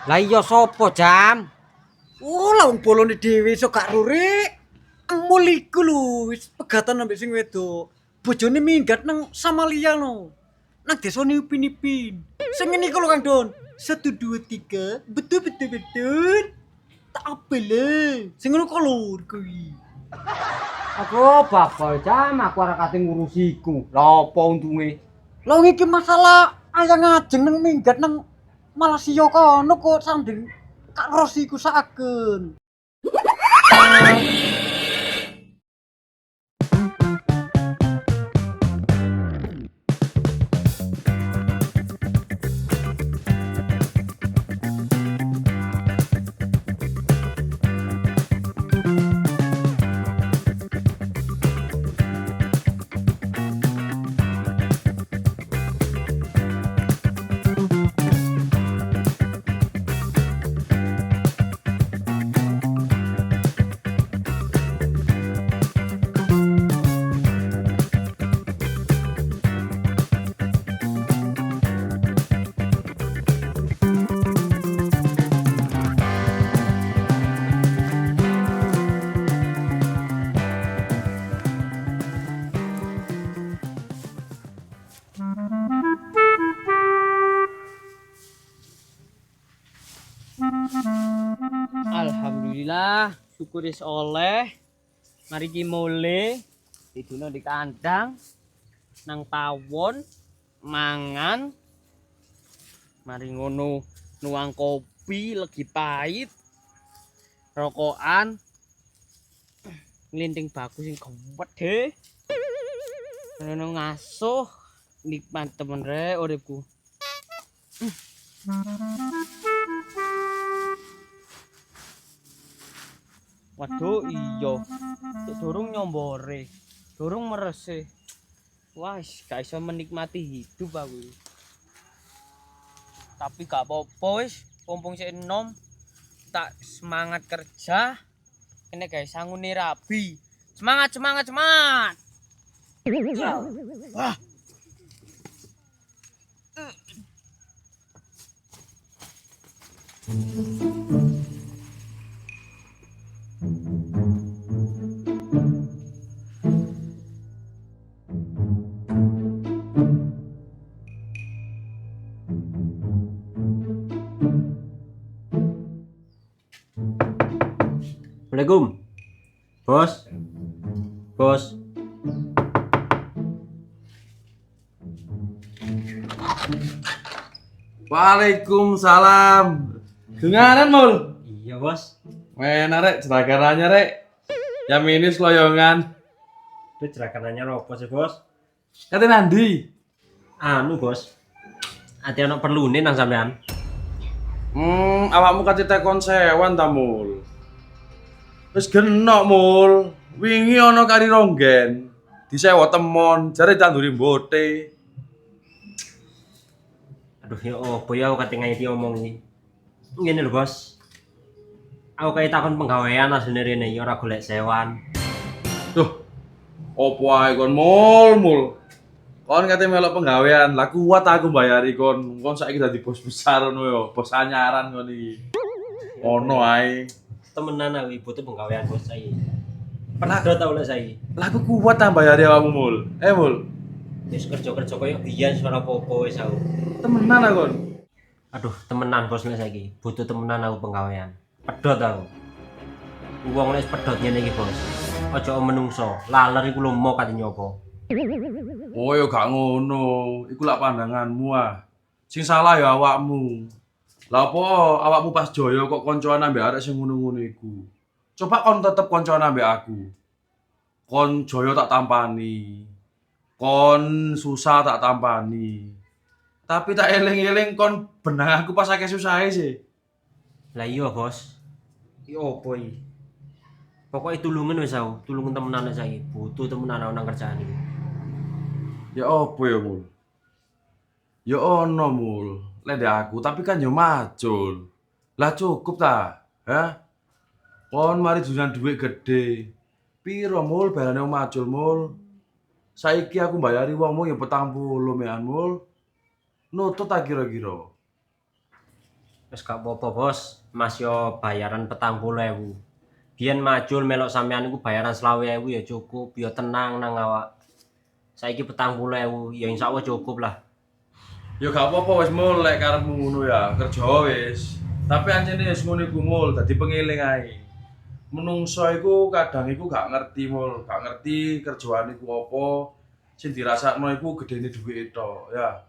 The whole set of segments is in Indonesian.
Lah iya sapa, Jam? Oh, lah wong bolone dhewe iso gak rurik. Emul iku lho, wis pegatan ambek sing wedok. Bojone minggat nang Samalia no. Nang desane Upin Ipin. Sing ngene iku lho Kang Don. 1 2 3, betul betul betul. Tak apa le. Sing ngono kok lur kuwi. Aku babal, Jam, aku ora kate ngurusiku. Lah apa untunge? Lah iki masalah ayang ngajeng nang minggat nang Malaysia kono kok sanding Kak Rosi ku saken. Alhamdulillah, syukur is oleh. Mari ki mule diduna di kandang nang pawon mangan. Mari ngono nuang kopi legi pahit. Rokokan nglinting bagus sing gede. Ngono ngasuh nikmat temen re uripku. Waduh iya. Cek durung nyombore. Durung merese. Wah, gak iso menikmati hidup aku. Tapi gak apa-apa wis, pompong sik enom. Tak semangat kerja. Kene guys sangune rabi. Semangat semangat semangat. Wah, Assalamualaikum, bos. Bos, Waalaikumsalam. Dengaran mul. iya bos. Wena rek, jeraganannya rek. Yang minis loyongan. Itu cerakanannya apa sih bos? Kata Nandi. Anu bos, ati anak perlu nih nang sampean. Awakmu kate tekon sewan ta mul. Wis genok mul. Wingi ana kari ronggen. Disewa temon, jare tanduri mbote. Aduh ya apa ya aku kate ngaiti omong iki. Ngene lho bos. Aku kayak takon penggawean asline rene ya ora golek sewan. Duh. Opo ae kon mul. Kon kate melok penggawean, lah kuat aku bayari kon. Kon saiki dadi bos besar ngono yo, bos anyaran kon iki. Ono ae. Temenan aku butuh penggawean bos saiki. Pedot tau lek saiki. Lah aku kuat ta bayari awakmu mul. Mul. Wis kerja-kerja koyo biyen ora apa-apa wis aku. Temenan aku kon. Aduh, temenan bos lek saiki. Butuh temenan aku penggawean. Pedot aku. Wong lek pedot ngene iki bos. Aja menungso, laler iku lho mau kate nyopo. Oh ya gak ngono. Iku lak pandanganmu ah. Sing salah ya awakmu. Lah apa awakmu pas joyo kok koncoan ambek arek sing ngono-ngono iku. Coba kon tetep koncoan ambek aku. Kon joyo tak tampani. Kon susah tak tampani. Tapi tak eling-eling kon benang aku pas akeh susahe sih. Lah iya bos. Iki opo iki? Pokoknya tulungan wis aku, tulungan temenan wis saiki. Butuh temenan aku nang kerjaan iki. Ya opo ya mul? Ya ono mul. Lek aku tapi kan ya macul. Lah cukup ta? Hah? Kon mari dunan dhuwit gede. Piro mul barane macul mul? Saiki aku mbayari wongmu ya 40 mean mul. Nutut ta kira-kira? Wis gak apa-apa, Bos. Mas yo bayaran 40.000. Biyen majul melok sampean iku bayaran 20.000 ya cukup, yo tenang nang awak. Saiki 40.000 ya insyaallah cukup lah. Ya gak apa-apa wis mul lek karepmu ngono ya, kerja wis. Tapi anjene wis ngono iku mul, dadi pengeling ae. Menungso iku kadang iku gak ngerti mul, gak ngerti kerjaan iku apa. Sing dirasakno iku gedene dhuwit tok, ya.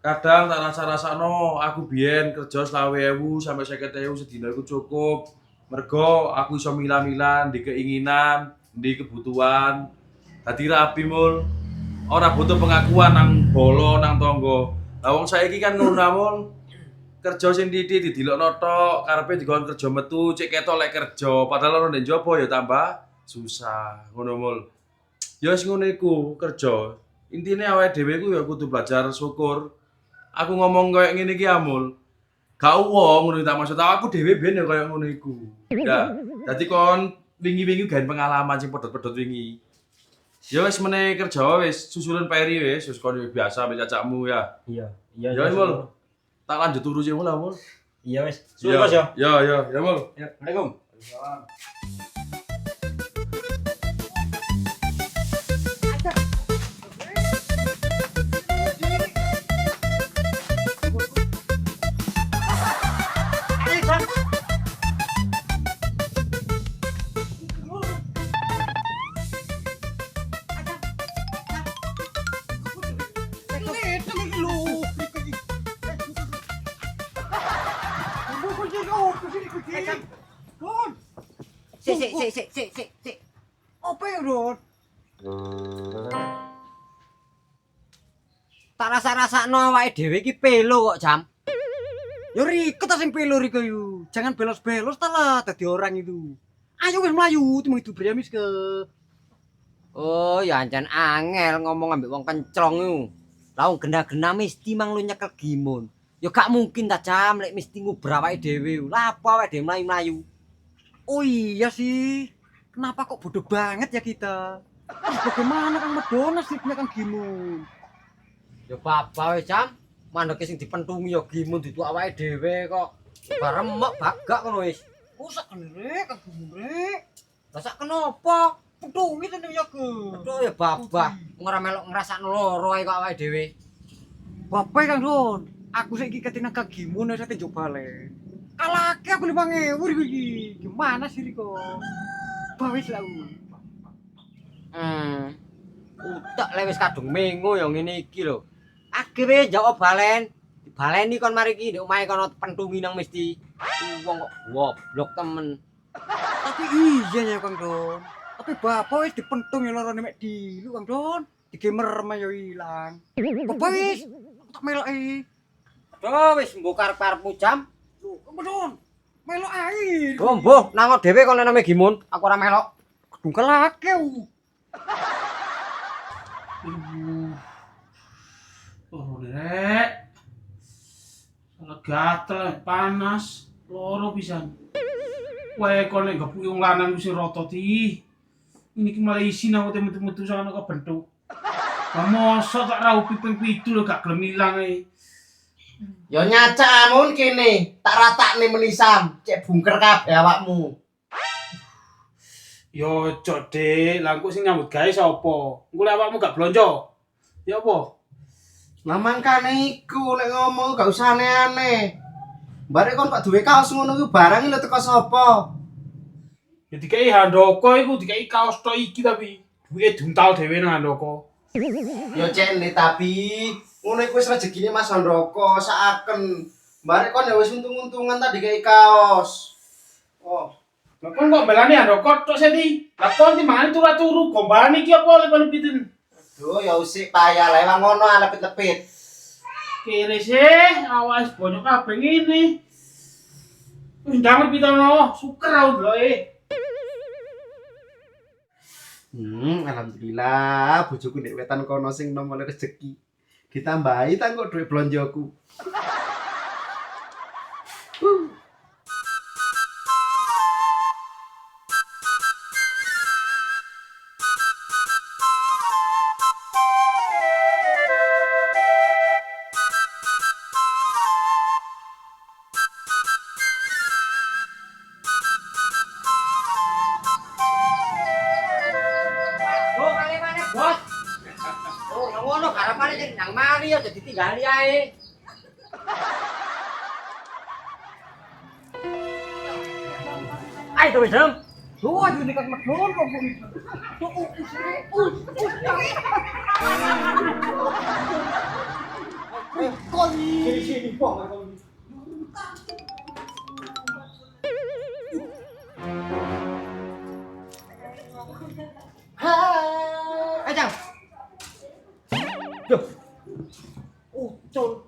Kadang tak rasa-rasakno aku biyen kerja 20.000 sampai 50.000 sedina iku cukup. Mergo aku iso milah-milah di keinginan, di kebutuhan. Dadi rapi mul. Ora butuh pengakuan nang bolo nang tangga. Lah wong saiki kan ngono mul. Kerja sing titik didilokno tok, karepe dikon kerja metu, cek ketok lek kerja, padahal ono ndek njaba ya tambah susah. Ngono mul. Ya wis ngono iku kerja. Intine awake dhewe ku ya kudu belajar syukur. Aku ngomong kayak ngene iki amul. Gak wong ngono tak maksud aku dhewe biyen ya kaya ngono iku. Ya, dadi kon wingi-wingi gawe pengalaman sing pedhot-pedhot wingi. Ya wis meneh kerja wis susulan peri wis kon biasa mbek cacakmu ya. Iya, iya. Ya wis mul. Tak lanjut turu sih mul amul. Iya wis. Suwun Bos yo. Ya mul. Ya, Assalamualaikum. Sik. Apa ya, Ron? Tak rasa-rasakno awake dhewe iki pelo kok, Jam. Yo riko ta sing pelo riko yo. Jangan belos-belos ta lah dadi orang itu. Ayo wis mlayu timbang itu Briamis ke. Oh, ya ancen angel ngomong ambek wong kenclong iku. Lah wong gena-gena mesti mang lu nyekel gimun. Ya gak mungkin ta Jam lek mesti ngubur awake dhewe. Lah apa awake dhewe mlayu-mlayu? Oh iya sih. Kenapa kok bodoh banget ya kita? Terus bagaimana Kang Medona sipnya Kang Gimun? Ya apa wis Jam. Mandeke sing dipentungi ya Gimun ditu awake dhewe kok. Baremok bagak ngono wis. Rusak kan rek Kang Gimun rek. Lah sak kenapa? Pentungi tenan ya Ge. Aduh ya babah. Ora melok ngrasakno loro ae kok awake dhewe. Bapak Kang Don. Aku saiki ketina Kang Gimun wis tenjuk balen. Kalake aku 5.000 iki. Gimana sih Riko? Bawis lah. Utek le wis kadung mengo ya ngene iki lho. Age wis njawab balen. Dibaleni kon mari iki ndek omahe kono pentungi nang mesti wong kok goblok temen. Tapi iya ya Kang Don. Tapi bapak wis dipentung ya lorone mek dilu Kang Don. Digemer mah yo ilang. Bapak wis tak meloki. Aduh wis mbok karep-karepmu Jam. Lho, Kang Don. Melok ae. Oh, mbuh, nang dhewe kon nang Gimun, aku ora melok. Gedung kelake. Oh, Rek. Salah gatel, panas, loro pisan. Wae kon nek gak wong lanang wis rata ti. Ini ki malah isin aku metu-metu sono kok bentuk. Lah mosok tak raup ping 7 lho gak gelem ilang ae. Yo nyacak amun kene, tak ratakne menisam, cek bungker kabeh awakmu. Yo cok Dik, lah engko sing nyambut gawe sapa? Engko lek awakmu gak blonjo. Ya apa? Lah mangkane iku lek ngomong gak usah aneh-aneh. Bare kon kok duwe kaos ngono ku barang lho teko sapa? Ya dikai handoko iku dikai kaos tok iki tapi duwe duntal dhewe nang handoko. Yo cek ne tapi ngono iku wis rejekine Mas Handoko sakaken. Bare kon ya wis untung-untungan tadi kayak kaos. Oh, Lah kon kok belani handoko tok sedi. Lah kon timangane turu-turu gombane iki apa lek kon piten. aduh ya usik payah lah emang ngono lepit-lepit. Kere sih, awas bonyok kabeh ngene. Wis ndang pitono, suker aku deloke. Alhamdulillah bojoku ndek wetan kono sing nomor rezeki. Ditambahi ta kok dhuwit blonjoku. Bang mari aja ditinggali ae. Ayo to wis, Jam. Duh, ayo nek medun kok. Sini kok. Ayo, Jam. Ucul.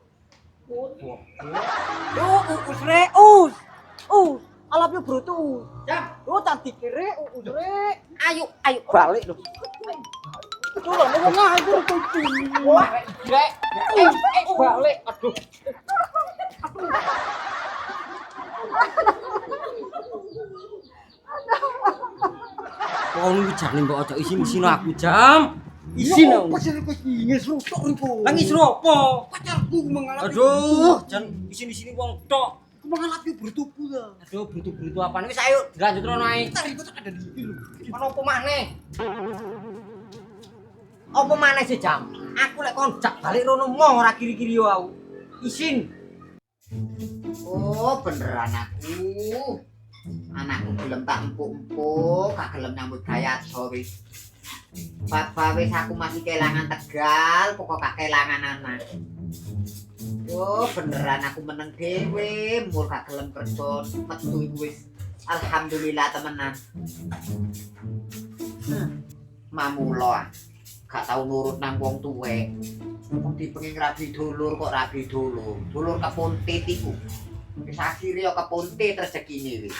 Us re, us. Alapnya brutu. Jam. Cantik re, us re. Ayo balik lho. Tuh lho, ngomong ngajur kucing. Wah, Rek. Balik. Aduh. Kok lu jane mbok ojo isin-isin aku, Jam. Isin aku. Pasir kucing ngesrutok iku. Lah ngisru apa? Pacarku mengalami. Aduh, jan isin-isin wong tok. Mengalami bertubuh lah. Aduh, brutu-brutu apaan wis ayo dilanjut rono ae. Ntar itu ada di sini lho. Ono apa maneh? Apa maneh sih, Jam? Aku lek konjak balik rono mau ora kiri-kiri yo aku. Isin. Oh, beneran aku. Anakku gelem tak empuk-empuk, gak gelem nyambut gawe wis. Papa wis aku masih kelangan Tegal, pokok gak kelangan anak. Oh, beneran aku meneng dhewe, mul gak gelem kerja, metu iku wis. Alhamdulillah temenan. Mamula gak tau nurut nang wong tuwek. Wong dipenging rabi dulur kok rabi dulur. Dulur kepuntit iku. Wis akhire yo kepuntit rezekine wis.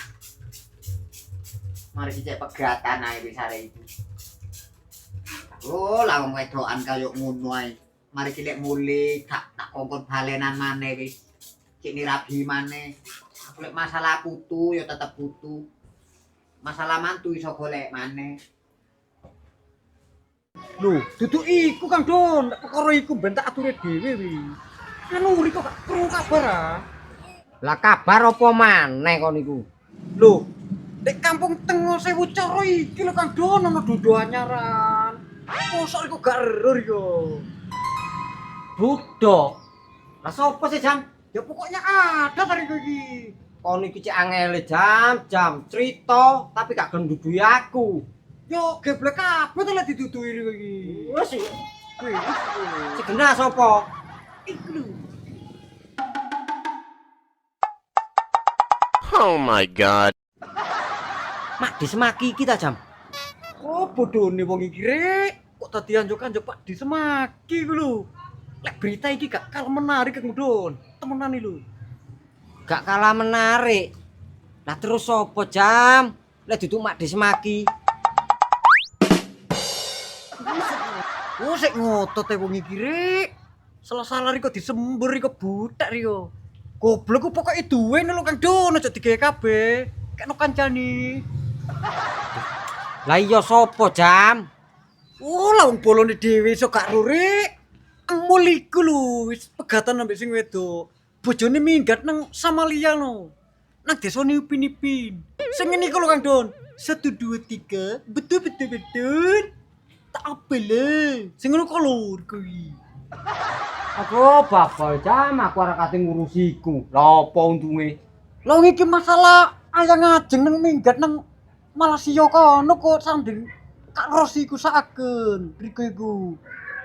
Mari dicek pegatan ae wis arek iku. Oh, lah wong wedokan kaya ngono ae. Mari cilek mulih tak kongkon balenan maneh wis. Cek rabi maneh. Lek masalah putu ya tetep putu. Masalah mantu iso golek maneh. Lho, duduk iku Kang Don, perkara iku ben tak ature dhewe wi. Anu ri kok gak krungu kabar ah. Lah kabar apa maneh kon niku? Lho, nek kampung Tengah Sewu Coro iki lho Kang Don ana dudu anyaran. Mosok iku gak error yo. Budok. Lah sapa sih, Jam? Ya pokoknya ada tadi iki. Kon iki cek angele, Jam cerita tapi gak gelem duduhi aku. Yo geblek kabeh to lek didudui iki. Wes Wis. segena sapa? Iku lho. Oh my god. Mak disemaki iki ta, Jam? Oh, bodone wong iki rek. Kok dadi anjuk-anjuk Pak disemaki ku lho. Lek berita iki gak kalah menarik Kang Don. Temenan iki lho. Gak kalah menarik. Lah terus sapa, Jam? Lek duduk mak disemaki. Oh, sik ngotot e wong iki rek. Salah-salah riko disembur riko budak riko. Goblok ku pokoke duwe lho Kang Don, aja digawe kabeh. Kekno kancani. Lah iya sapa, Jam? Oh, lah wong bolone dhewe iso gak ro rek. Emul iku lho, wis pegatan ambek sing wedok. Bojone minggat nang Samalia no. Nang desane Upin-Ipin. Sing ngene iku lho Kang Don. 1 2 3, betul. Tak apa le. Sing ngono kok lho kuwi. Aku bapak, Jam, aku ora kate ngurusi iku. Lah apa untunge? Lah iki masalah ayang ngajeng nang minggat nang Malaysia kono kok sanding Kak Rosi ku saken. Riko iku.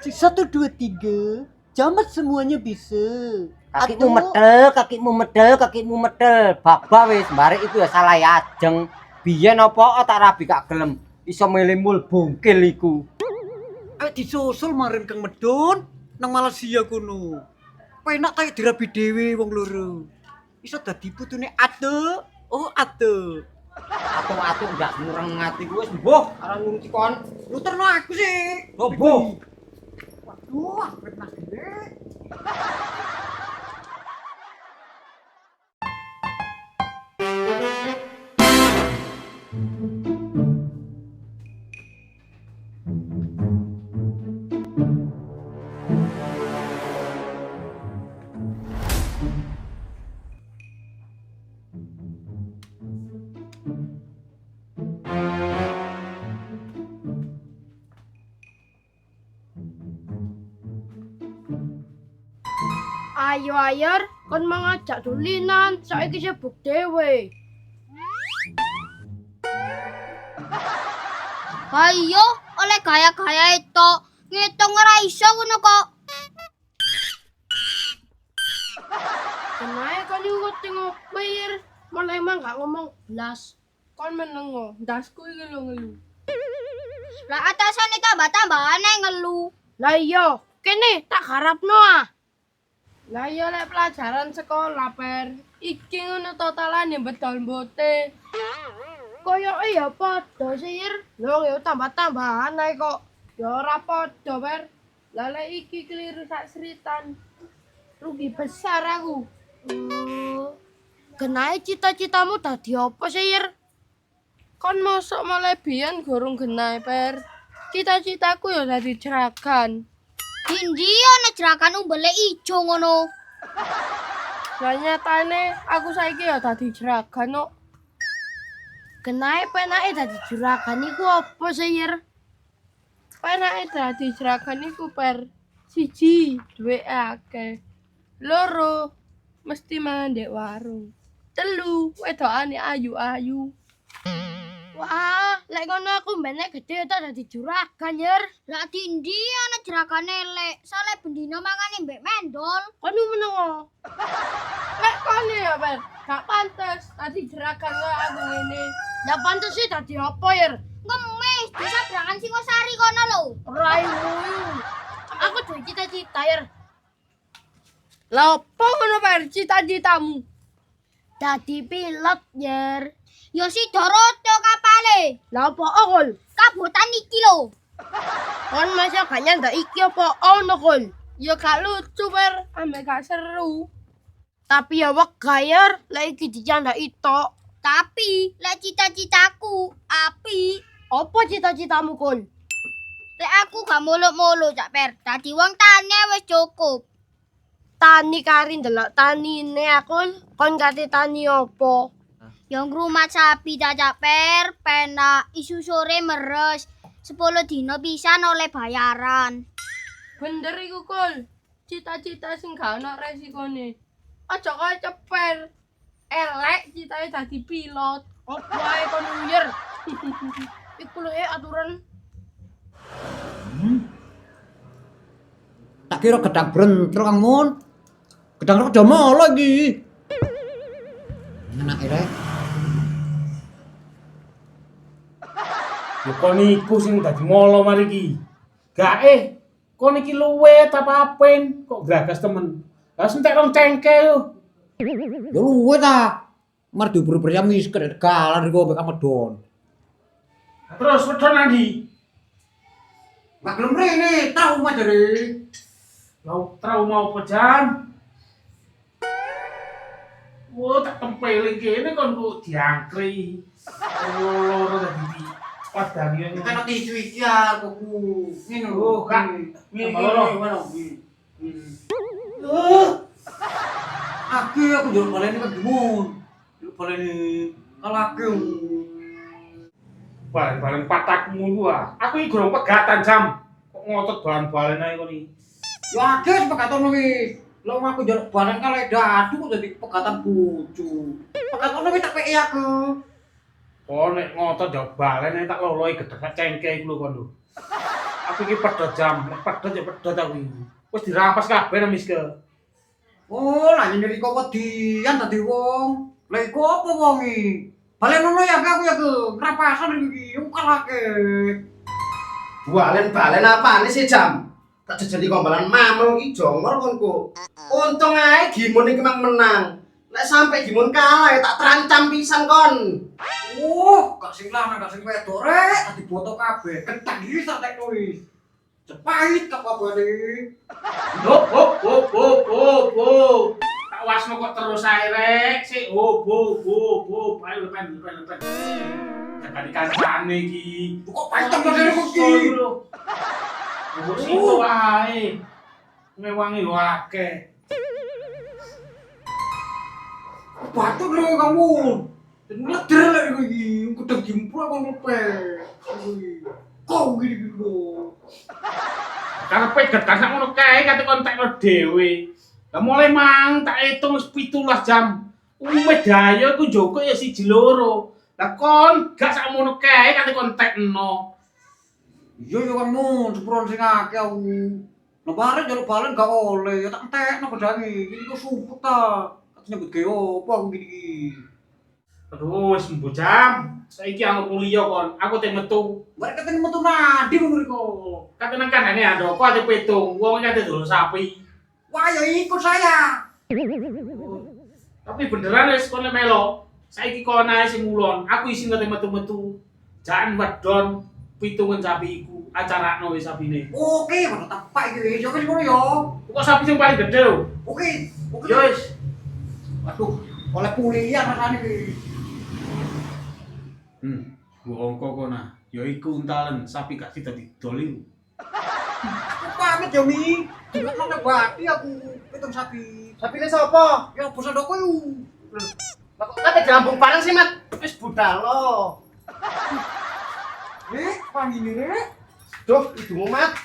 Si 1 2 3, jamat semuanya bisa. Kakimu medel. Baba wis, barek iku ya salah ajeng. Biyen apa tak rabi gak gelem iso melemul bongkil iku. Ayo disusul marin Kang Medun nang Malaysia kono. Penak kayak dirabi dhewe wong loro. Iso dadi putune ate. Oh, ate. Atu-atu ndak mureng ati ku wis mbuh aran ngurusi kon. Lu terno aku sih. Mbuh. Waduh, aku penak dhewe. ayo ayer kon mangajak dolinan, saiki sibuk dhewe. Ayo, oleh gaya-gaya itu ngitung ora iso ngono kok. Kenae kon nguti ngopir, malah emang gak ngomong blas. Kon menengo, ndasku iki lho ngelu. Lah atasane tambah-tambahane ngelu. Lah iya, kene tak harapno ah. Lah iya lek pelajaran sekolah per, iki ngono totalane bedol mbote. Koyoke ya padha sir. Lho ya tambah-tambahan ae kok. Ya ora padha per. Lah lek iki keliru sak seritan. Rugi besar aku. Genahe cita-citamu dadi apa sir? Kon mosok malah biyen gorong genahe per. Cita-citaku ya dadi jeragan. Dindi ana jerakan umbele ijo ngono. Lah nyatane aku saiki ya dadi jeragan kok. Genahe penake dadi jeragan iku apa sir? Penake dadi jeragan iku per. 1 duwe akeh. 2 mesti mangan ndek warung. 3 wedokane ayu-ayu. Wah, lek ngono aku mbene gede ta dadi juragan, Yer. Lah Dindi ana jerakan elek, soalnya bendino mangane mbek mendol. Kono menengo. Lek kono ya, Per. Gak pantes dadi jeragan kaya aku ngene. Lah pantes sih dadi apa, Yer? Ngemis, bisa berangan Singosari kono lho. Raimu. Aku duwe cita-cita, Yer. Lah opo ngono, Per? Cita-citamu? Dadi pilot, Yer. Yo si Doroto kapale. Lah opo kol? Kabotan iki lho. Kon masih gak nyandak iki apa ono kol? Ya gak lucu, Per. Ambek gak seru. Tapi ya wegah, Yer. Lek iki dicandak tok. Tapi lek cita-citaku api. Apa cita-citamu, Kol? Lek aku gak muluk-muluk Cak Per. Dadi wong tani wis cukup. Tani kari ndelok tanine aku. Kon kate tani apa? Yang rumah sapi Cak Per, penak isu sore meres. 10 dino pisan oleh bayaran. Bener iku, Kol. Cita-cita sing gak ono resikone. Aja kaya ceper. Elek citae dadi pilot. Apa ae kon nyer. Iku lho aturan. Tak kira gedang brentro Kang Mun. Gedang rada molo iki. Enak rek. Ya kon iku sing dadi molo mari iki. Gak kon iki luwe ta papen kok gragas temen. Lah entek rong cengke yo. Ya luwe ta. Mar diubur-ubur ya miskin galan iku mek medon. Terus wedon ndi? Mak belum rene, trauma jare. Lau trauma apa jan? Wah, tak tempeling kene kon kok diangkri. Loro dadi di padang yo. Kita nanti tisu iki ya kuku. Ngene Oh, Kak. Ngene Loro. Aku njur baleni Kang Mun. Njur baleni kalake. Bareng-bareng patakmu iku ah. Aku iki gorong pegatan jam. Kok ngotot balen-balen ae kon iki. Ya akeh pegatan wis. Lah aku njur balen kale dadu kok dadi pegatan bojo. Pegatan wis tak peki aku. Oh nek ngotot yo balen ae tak loloi gedhe cengke iku lho kon lho. Aku iki pedhot jam, nek pedhot yo pedhot aku iki. Wis dirampas kabeh nang miske. Oh, lah nyeri kok wedian dadi wong. Lah iku apa wong iki? Balen ngono ya aku ya ke ngrapasan iki kalake. Balen apane sih jam? Tak jejeli kombalan mamel iki jongor konku. Untung ae Gimun iki mang menang. Nek sampe Gimun kalah ya tak terancam pisan kon. Oh, gak sing lanang gak sing wedok rek, dadi boto kabeh. Kentang iki sak tek wis. Cepait kok kabare. Hop. Tak wasno kok terus ae rek. Sik hop. Ayo lepen. Tekan kancane iki. Kok pancen modele kok iki? Mbok situ wae. Ngewangi yo akeh. Batuk lho kamu. Ngeder lek iku iki, kudang jimpul kok lepe. Kok gini lho. Karepe gedang sak ngono kae kate kontekno dhewe. Lah mulai mang tak hitung wis 17 jam. Medaya ku Joko ya siji loro. Lah kon gak sakmono kae kate kon tekno. Iya yo kan mun sepuro sing akeh aku. Lebaran jaluk balen gak oleh, ya tak entekno gedange. Iki kok suput ta. Katanya nyebut gawe opo aku gini. Aduh, wis mbu jam. Saiki aku kuliah kon. Aku teh metu. Mereka katanya metu nadi menurutku. Kate nang kanane andoko ate petung. Wong kate dulu sapi. Wah ya ikut saya. Tapi beneran wis kon melo. Saiki kon ae sing mulon. Aku isin kate metu-metu. Jan wedon pitungan sapi iku. Acarakno wis sapine. Oke, mana tepak iki. Yo wis ngono yo. Kok sapi sing paling gede lho. Oke. Oke. Yo wis. Waduh, oleh kuliah rasane iki. Bu ongko kona. Ya iku untalen sapi gak kita didoli. Aku pamit yo Mi. Juga nang bati aku pitung sapi. Sapine sapa? Ya bos ndoko yo. Lah kok kate jambung bareng sih, Mat? Wis budal lo. Panggil Rek. Duh, ibumu, Mat.